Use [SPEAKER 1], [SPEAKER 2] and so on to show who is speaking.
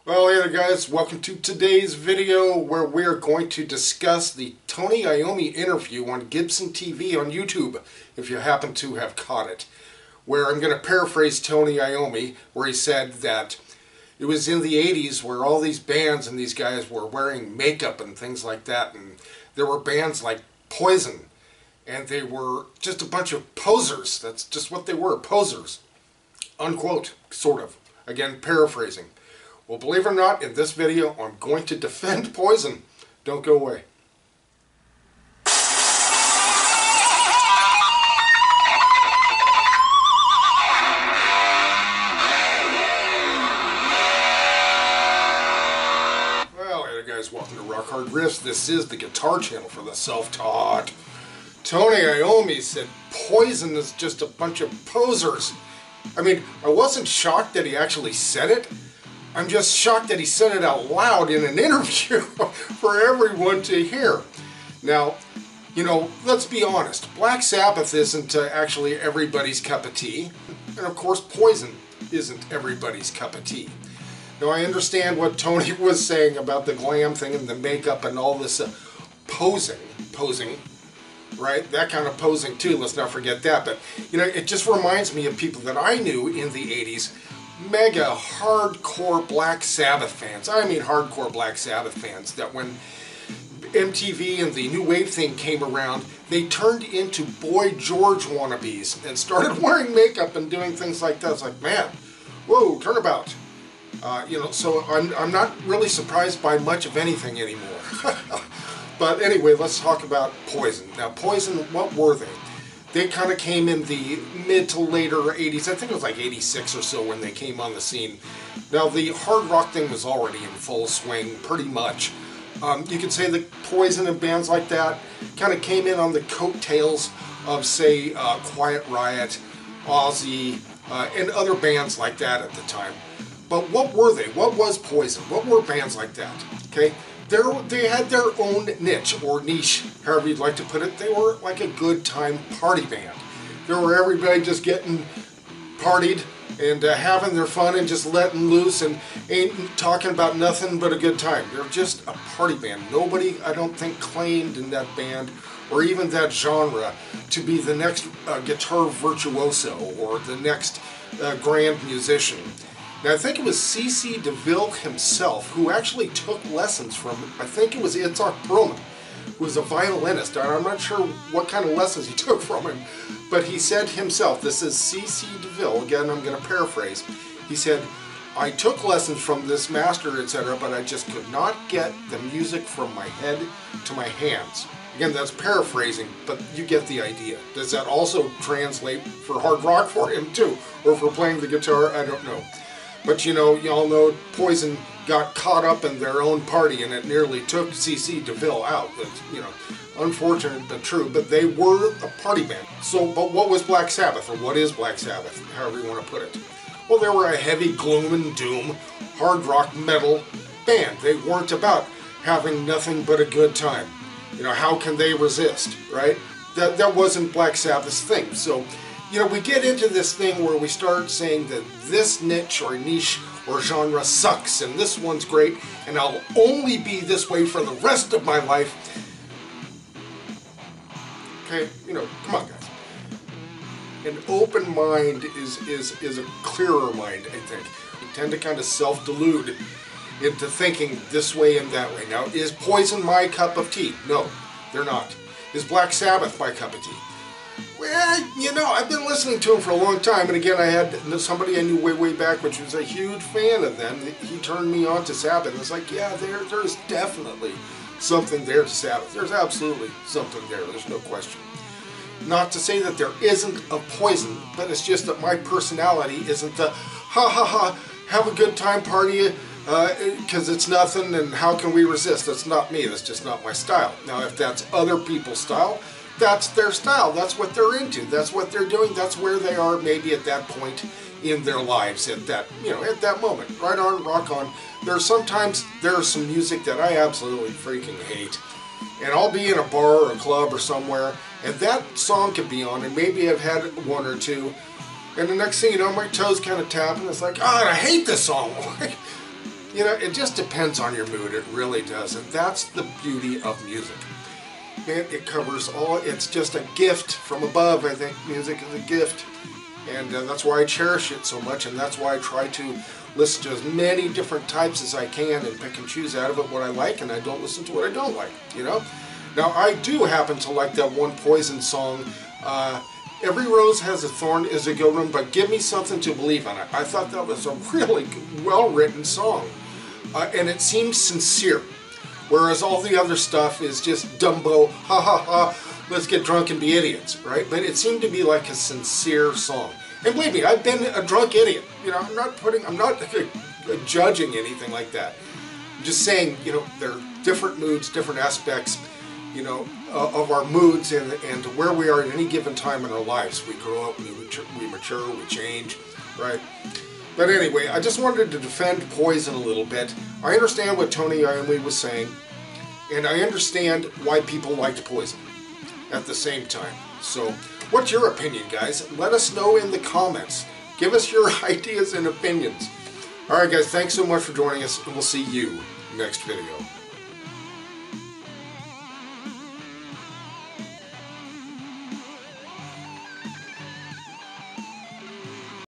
[SPEAKER 1] Well, hey there guys, welcome to today's video where we're going to discuss the Tony Iommi interview on Gibson TV on YouTube, if you happen to have caught it, where I'm going to paraphrase Tony Iommi, where he said that it was in the 80s where all these bands and these guys were wearing makeup and things like that, and there were bands like Poison, and they were just a bunch of posers. That's just what they were, posers. Unquote, sort of. Again, paraphrasing. Well, believe it or not, in this video, I'm going to defend Poison. Don't go away. Well, hey there guys, welcome to Rock Hard Riffs. This is the guitar channel for the self-taught. Tony Iommi said Poison is just a bunch of posers. I mean, I wasn't shocked that he actually said it. I'm just shocked that he said it out loud in an interview for everyone to hear. Now, you know, let's be honest. Black Sabbath isn't actually everybody's cup of tea. And of course, Poison isn't everybody's cup of tea. Now, I understand what Tony was saying about the glam thing and the makeup and all this posing, right? That kind of posing too, let's not forget that. But, you know, it just reminds me of people that I knew in the 80s, mega hardcore Black Sabbath fans. I mean hardcore Black Sabbath fans, that when MTV and the new wave thing came around, they turned into Boy George wannabes and started wearing makeup and doing things like that. It's like, man, whoa, turnabout. You know, so I'm not really surprised by much of anything anymore. But anyway, let's talk about Poison. Now, Poison, what were they? They kind of came in the mid to later 80s. I think it was like 86 or so when they came on the scene. Now, the hard rock thing was already in full swing, pretty much. You could say that Poison and bands like that kind of came in on the coattails of, say, Quiet Riot, Ozzy, and other bands like that at the time. But what were they? What was Poison? What were bands like that? Okay? They had their own niche, or niche, however you'd like to put it. They were like a good time party band. There were everybody just getting partied and having their fun and just letting loose and ain't talking about nothing but a good time. They're just a party band. Nobody, I don't think, claimed in that band or even that genre to be the next guitar virtuoso or the next grand musician. Now, I think it was C.C. DeVille himself who actually took lessons from, I think it was Itzhak Perlman, who was a violinist. I'm not sure what kind of lessons he took from him, but he said himself, this is C.C. DeVille, again, I'm going to paraphrase, he said, I took lessons from this master, etc., but I just could not get the music from my head to my hands. Again, that's paraphrasing, but you get the idea. Does that also translate for hard rock for him, too? Or for playing the guitar? I don't know. But you know, y'all know Poison got caught up in their own party and it nearly took C.C. DeVille out. That's, you know, unfortunate but true, but they were a party band. So, but what was Black Sabbath, or what is Black Sabbath, however you want to put it? Well, they were a heavy gloom and doom, hard rock metal band. They weren't about having nothing but a good time. You know, how can they resist, right? That wasn't Black Sabbath's thing. So, you know, we get into this thing where we start saying that this niche or genre sucks and this one's great and I'll only be this way for the rest of my life. Okay, you know, come on guys. An open mind is a clearer mind, I think. We tend to kind of self-delude into thinking this way and that way. Now, is Poison my cup of tea? No, they're not. Is Black Sabbath my cup of tea? Well, you know, I've been listening to him for a long time, and again, I had somebody I knew way back, which was a huge fan of them. He turned me on to Sabbath, and it's like, yeah, there's definitely something there to Sabbath. There's absolutely something there, there's no question. Not to say that there isn't a Poison, but it's just that my personality isn't the, have a good time party, because it's nothing, and how can we resist? That's not me, that's just not my style. Now, if that's other people's style, that's their style, that's what they're into, that's what they're doing, that's where they are maybe at that point in their lives, at that, you know, at that moment. Right on, rock on. There's some music that I absolutely freaking hate, and I'll be in a bar or a club or somewhere, and that song could be on, and maybe I've had one or two, and the next thing you know, my toes kind of tap, and it's like, oh, I hate this song. You know, it just depends on your mood. It really does. And that's the beauty of music. It covers all. It's just a gift from above. I think music is a gift. And that's why I cherish it so much. And that's why I try to listen to as many different types as I can and pick and choose out of it what I like, and I don't listen to what I don't like, you know? Now, I do happen to like that one Poison song, Every Rose Has a Thorn is a good one, but Give Me Something to Believe in. I thought that was a really well-written song, and it seemed sincere, whereas all the other stuff is just Dumbo, ha ha ha, let's get drunk and be idiots, right? But it seemed to be like a sincere song. And believe me, I've been a drunk idiot. You know, I'm not judging anything like that. I'm just saying, you know, there are different moods, different aspects, you know, of our moods and where we are at any given time in our lives. We grow up, we mature, we change, right? But anyway, I just wanted to defend Poison a little bit. I understand what Tony Iommi was saying, and I understand why people liked Poison at the same time. So, what's your opinion, guys? Let us know in the comments. Give us your ideas and opinions. Alright guys, thanks so much for joining us, and we'll see you next video.